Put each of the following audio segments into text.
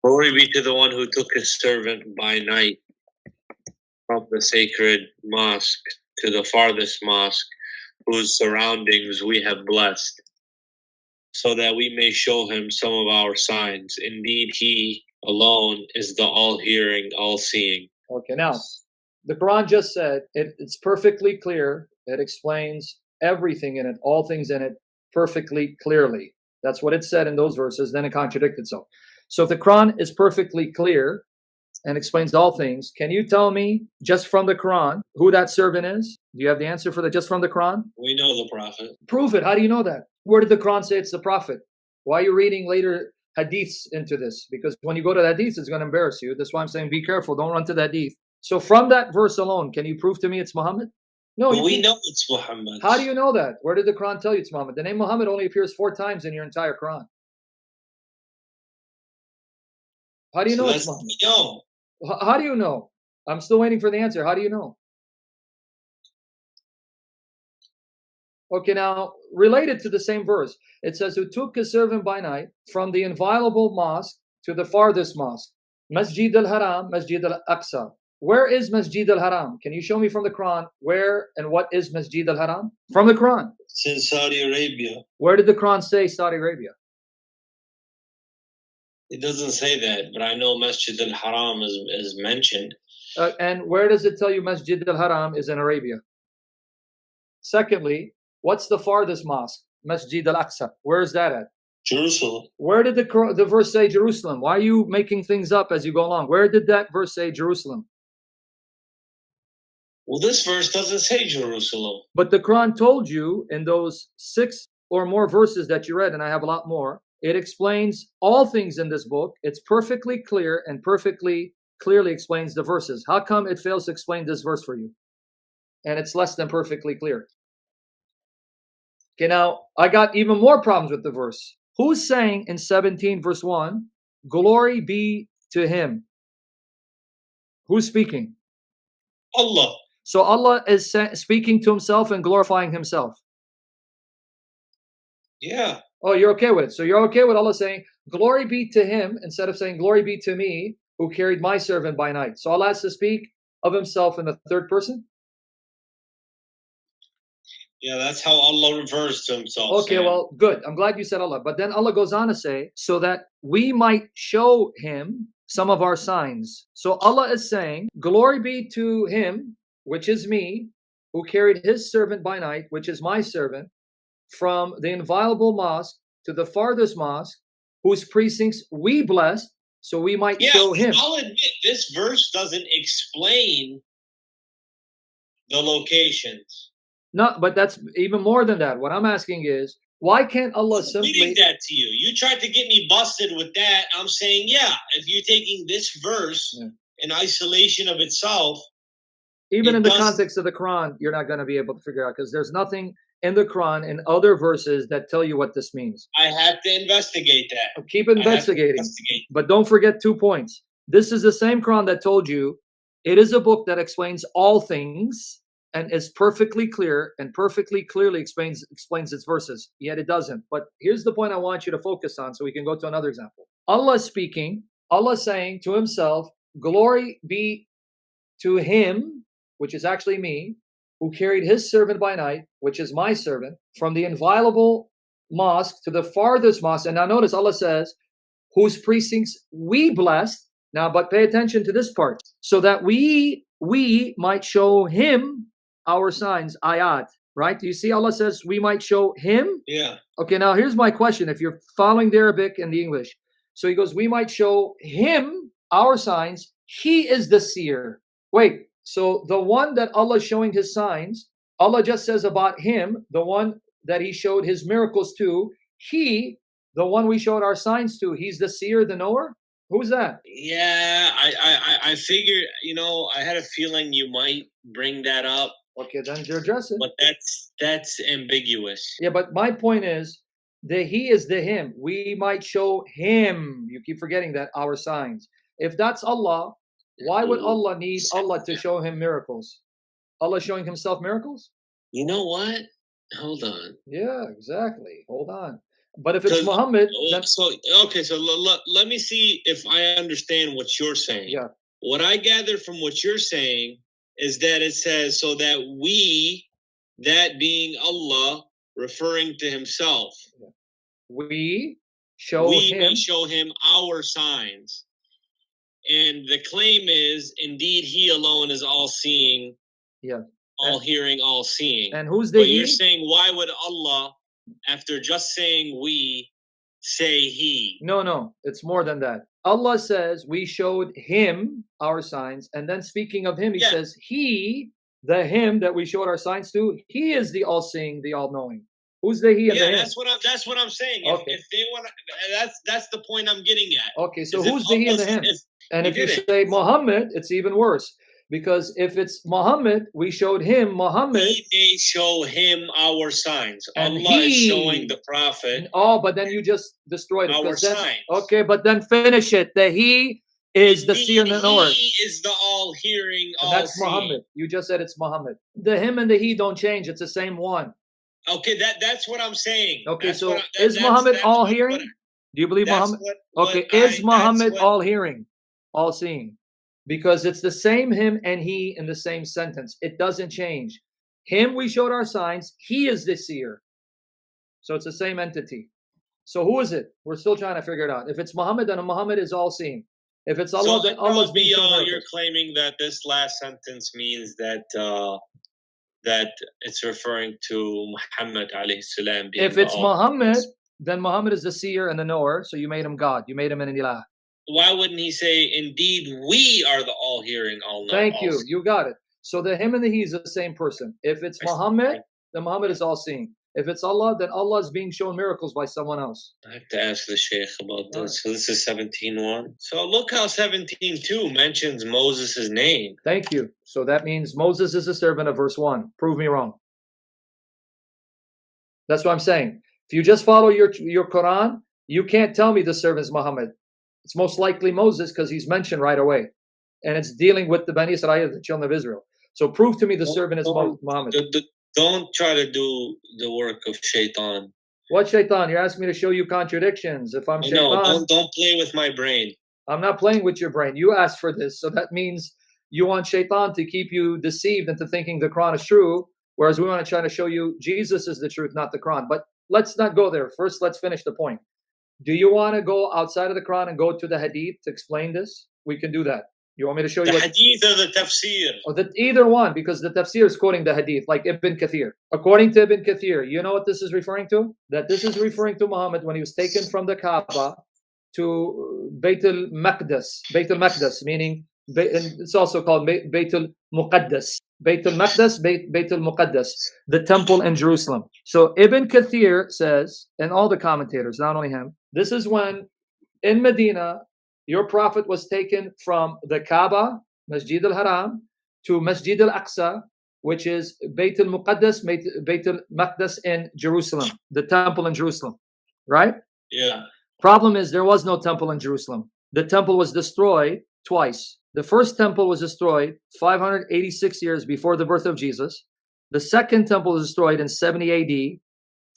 Glory be to the one who took his servant by night from the sacred mosque to the farthest mosque, whose surroundings we have blessed, so that we may show him some of our signs. Indeed, he alone is the all-hearing, all-seeing. Okay, now, the Quran just said, it's perfectly clear. It explains everything in it, all things in it, perfectly clearly. That's what it said in those verses, then it contradicted itself. So if the Quran is perfectly clear and explains all things, can you tell me, just from the Quran, who that servant is? Do you have the answer for that just from the Quran? We know the Prophet. Prove it. How do you know that? Where did the Quran say it's the Prophet? Why are you reading later hadiths into this? Because when you go to the hadiths, it's going to embarrass you. That's why I'm saying be careful. Don't run to the hadith. So from that verse alone, can you prove to me it's Muhammad? No, we know it's Muhammad. How do you know that? Where did the Quran tell you it's Muhammad? The name Muhammad only appears 4 times in your entire Quran. How do you know it's Muhammad? No. How do you know? I'm still waiting for the answer. How do you know? Okay, now, related to the same verse, it says, who took his servant by night from the inviolable mosque to the farthest mosque, Masjid al-Haram, Masjid al-Aqsa. Where is Masjid al-Haram? Can you show me from the Quran where and what is Masjid al-Haram? From the Quran. It's in Saudi Arabia. Where did the Quran say Saudi Arabia? It doesn't say that, but I know Masjid al-Haram is mentioned. And where does it tell you Masjid al-Haram is in Arabia? Secondly, what's the farthest mosque? Masjid al-Aqsa. Where is that at? Jerusalem. Where did the verse say Jerusalem? Why are you making things up as you go along? Where did that verse say Jerusalem? Well, this verse doesn't say Jerusalem. But the Quran told you in those 6 or more verses that you read, and I have a lot more, it explains all things in this book. It's perfectly clear and perfectly clearly explains the verses. How come it fails to explain this verse for you? And it's less than perfectly clear. Okay, now, I got even more problems with the verse. Who's saying in 17 verse 1, glory be to him? Who's speaking? Allah. So Allah is speaking to himself and glorifying himself. Yeah. Oh, you're okay with it. So you're okay with Allah saying, glory be to him, instead of saying, glory be to me, who carried my servant by night. So Allah has to speak of himself in the third person? Yeah, that's how Allah refers to himself. Okay, Sam. well, good. I'm glad you said Allah. But then Allah goes on to say, so that we might show him some of our signs. So Allah is saying, glory be to him, which is me, who carried his servant by night, which is my servant, from the inviolable mosque to the farthest mosque, whose precincts we blessed, so we might show him. I'll admit, this verse doesn't explain the locations. No, but that's even more than that. What I'm asking is, why can't Allah simply... reading that to you. You tried to get me busted with that. I'm saying, yeah, if you're taking this verse in isolation of itself... Even in the context of the Quran, you're not going to be able to figure out, because there's nothing in the Quran and other verses that tell you what this means. I have to investigate that. Keep investigating. But don't forget 2 points. This is the same Quran that told you it is a book that explains all things and is perfectly clear and perfectly clearly explains its verses. Yet it doesn't. But here's the point I want you to focus on so we can go to another example. Allah speaking, Allah saying to himself, glory be to him, which is actually me, who carried his servant by night, which is my servant, from the inviolable mosque to the farthest mosque. And now notice Allah says, whose precincts we blessed. Now, but pay attention to this part. So that we might show him our signs, ayat, right? Do you see Allah says we might show him? Yeah. Okay, now here's my question. If you're following the Arabic and the English. So he goes, we might show him our signs. He is the seer. Wait. So the one that Allah is showing his signs, Allah just says about him, the one that he showed his miracles to, he, the one we showed our signs to, he's the seer, the knower? Who's that? Yeah, I figured, I had a feeling you might bring that up. Okay, then you address it. But that's ambiguous. Yeah, but my point is, the he is the him. We might show him. You keep forgetting that, our signs. If that's Allah, why would Allah need Allah to show him miracles? Allah showing himself miracles? You know what? Hold on. Yeah, exactly. Hold on. But if it's Muhammad, then... So let me see if I understand what you're saying. Yeah. What I gather from what you're saying is that it says, so that we, that being Allah, referring to himself, we show him our signs. And the claim is, indeed, he alone is all-seeing, all-hearing, all-seeing. And who's the But he? you're saying, why would Allah, after just saying we, say he? No, it's more than that. Allah says, we showed him our signs. And then speaking of him, he says, he, the him that we showed our signs to, he is the all-seeing, the all-knowing. Who's the he and the him? That's what I'm saying. Okay. If they want to, that's the point I'm getting at. Okay, so who's the he and the him? And if you say Muhammad, it's even worse. Because if it's Muhammad, we showed him Muhammad. We may show him our signs. And Allah is showing the Prophet. Oh, but then you just destroyed it. Our signs. Okay, but then finish it. The he is the seer and the knower. He is the all-hearing, all-seeing. That's Muhammad. You just said it's Muhammad. The him and the he don't change. It's the same one. Okay, that's what I'm saying. Okay, so is Muhammad all-hearing? Do you believe Muhammad? Okay, is Muhammad all-hearing, all-seeing? Because it's the same him and he in the same sentence. It doesn't change. Him, we showed our signs. He is the seer. So it's the same entity. So who is it? We're still trying to figure it out. If it's Muhammad, then Muhammad is all-seeing. If it's Allah, then Allah is being shown. You're claiming that this last sentence means that that it's referring to Muhammad alayhi salam. If it's Muhammad, then Muhammad is the seer and the knower. So you made him God. You made him an ilah. Why wouldn't he say, indeed, we are the all-hearing, all-knowing? Thank you. You got it. So the him and the he is the same person. If it's Muhammad, then Muhammad is all-seeing. If it's Allah, then Allah is being shown miracles by someone else. I have to ask the Sheikh about this. Right. So this is 17:1. So look how 17:2 mentions Moses' name. Thank you. So that means Moses is a servant of verse 1. Prove me wrong. That's what I'm saying. If you just follow your Quran, you can't tell me the servant is Muhammad. It's most likely Moses because he's mentioned right away. And it's dealing with the Bani Israel, the children of Israel. So prove to me the servant is Muhammad. Don't try to do the work of shaitan. What shaitan? You're asking me to show you contradictions. If I'm shaitan... No, don't play with my brain. I'm not playing with your brain. You asked for this. So that means you want shaitan to keep you deceived into thinking the Quran is true, whereas we want to try to show you Jesus is the truth, not the Quran. But let's not go there. First, let's finish the point. Do you want to go outside of the Quran and go to the Hadith to explain this? We can do that. You want me to show you the Hadith or the Tafsir? Or either one, because the Tafsir is quoting the Hadith, like Ibn Kathir. According to Ibn Kathir, you know what this is referring to? That this is referring to Muhammad when he was taken from the Kaaba to Bayt al-Maqdis, meaning, and it's also called Bayt al-Muqaddas. Bayt al-Maqdis, Bayt al-Muqaddas, the temple in Jerusalem. So Ibn Kathir says, and all the commentators, not only him, this is when in Medina, your prophet was taken from the Kaaba, Masjid al-Haram, to Masjid al-Aqsa, which is Bayt al-Muqaddas, Bayt al-Maqdis in Jerusalem, the temple in Jerusalem, right? Yeah. Problem is there was no temple in Jerusalem. The temple was destroyed twice. The first temple was destroyed 586 years before the birth of Jesus. The second temple was destroyed in 70 AD,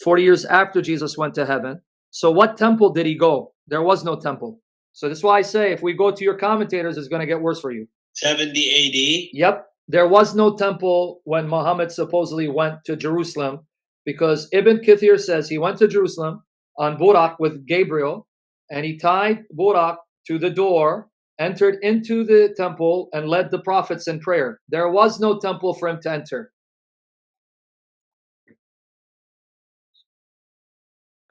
40 years after Jesus went to heaven. So what temple did he go? There was no temple. So that's why I say if we go to your commentators, it's going to get worse for you. 70 AD? Yep. There was no temple when Muhammad supposedly went to Jerusalem, because Ibn Kathir says he went to Jerusalem on Buraq with Gabriel, and he tied Buraq to the door, entered into the temple, and led the prophets in prayer. There was no temple for him to enter.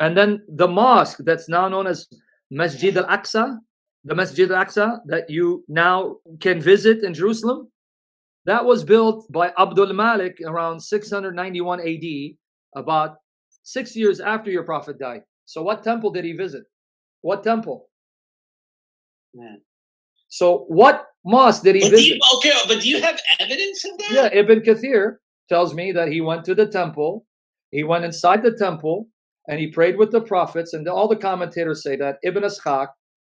And then the mosque that's now known as Masjid al-Aqsa, the Masjid al-Aqsa that you now can visit in Jerusalem, that was built by Abdul Malik around 691 AD, about 6 years after your prophet died. So what temple did he visit? What temple? Yeah. So what mosque did he visit? But do you have evidence of that? Yeah, Ibn Kathir tells me that he went to the temple, he went inside the temple, and he prayed with the prophets, and all the commentators say that. Ibn Ishaq,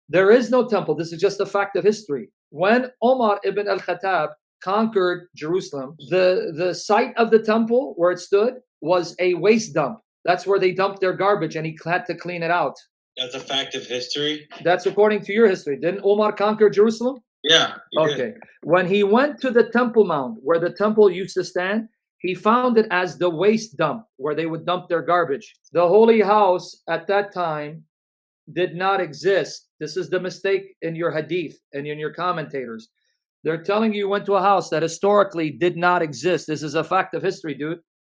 there is no temple. This is just a fact of history. When Omar ibn al-Khattab conquered Jerusalem, the site of the temple where it stood was a waste dump. That's where they dumped their garbage, and he had to clean it out. That's a fact of history. That's according to your history. Didn't Omar conquer Jerusalem? Yeah. Okay. Did. When he went to the Temple Mount, where the temple used to stand, he found it as the waste dump, where they would dump their garbage. The holy house at that time did not exist. This is the mistake in your hadith and in your commentators. They're telling you went to a house that historically did not exist. This is a fact of history, dude.